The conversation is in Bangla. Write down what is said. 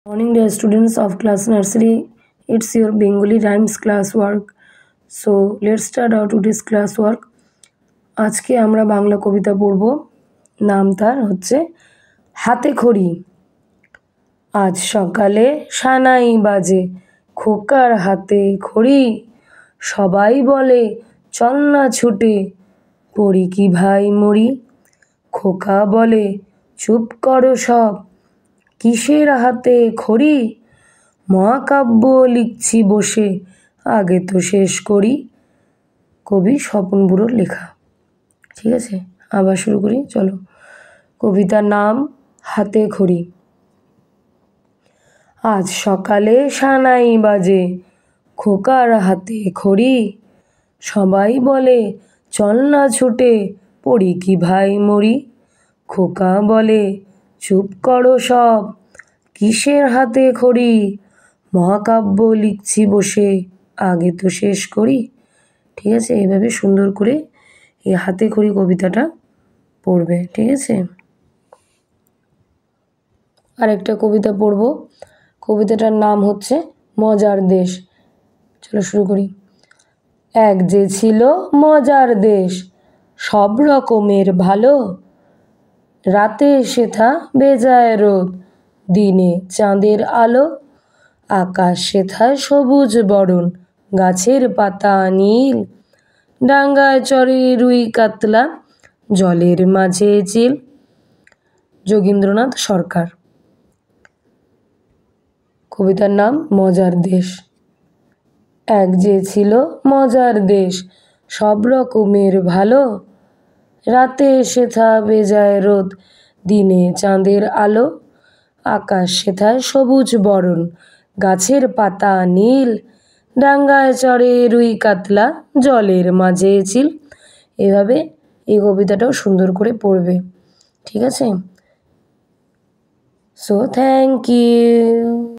Morning dear students of class nursery. It's your Bengali rhymes class work. So let's start our today's class work. আজকে আমরা বাংলা কবিতা পড়ব। নাম তার হচ্ছে হাতে খড়ি। আজ সকালে সানাই বাজে, খোকার হাতে খড়ি। সবাই বলে চল না ছুটে, পড়ি কি ভাই মরি। খোকা বলে চুপ করো সব, কিসের হাতে খড়ি। মহাকাব্য লিখছি বসে, আগে তো শেষ করি। কবি স্বপন বুড়োর লেখা। ঠিক আছে, আবার শুরু করি, চলো। কবিতার নাম হাতে খড়ি। আজ সকালে সানাই বাজে, খোকার হাতে খড়ি। সবাই বলে চল না ছুটে, পড়ি কি ভাই মরি। খোকা বলে চুপ করো সব, কিসের হাতে খড়ি। মহাকাব্য লিখছি বসে, আগে তো শেষ করি। ঠিক আছে, এইভাবে সুন্দর করে এই হাতে খড়ি কবিতাটা পড়বে। ঠিক আছে, আরেকটা কবিতা পড়ব। কবিতাটার নাম হচ্ছে মজার দেশ। চলো শুরু করি। এক যে ছিল মজার দেশ, সব রকমের ভালো। রাতে সেথা বেজায় রোদ, দিনে চাঁদের আলো। আকাশ সেথায় সবুজ বরণ, গাছের পাতা নীল। ডাঙ্গায় চড়ে রুই কাতলা, জলের মাঝে চিল। যোগীন্দ্রনাথ সরকার। কবিতার নাম মজার দেশ। এক যে ছিল মজার দেশ, সব রকমের ভালো। রাতে সেথা বেজায় রোদ, দিনে চাঁদের আলো। আকাশ সেথায় সবুজ বরণ, গাছের পাতা নীল। ডাঙ্গায় চড়ে রুই কাতলা, জলের মাঝে চিল। এভাবে এই কবিতাটাও সুন্দর করে পড়বে। ঠিক আছে, সো থ্যাংক ইউ।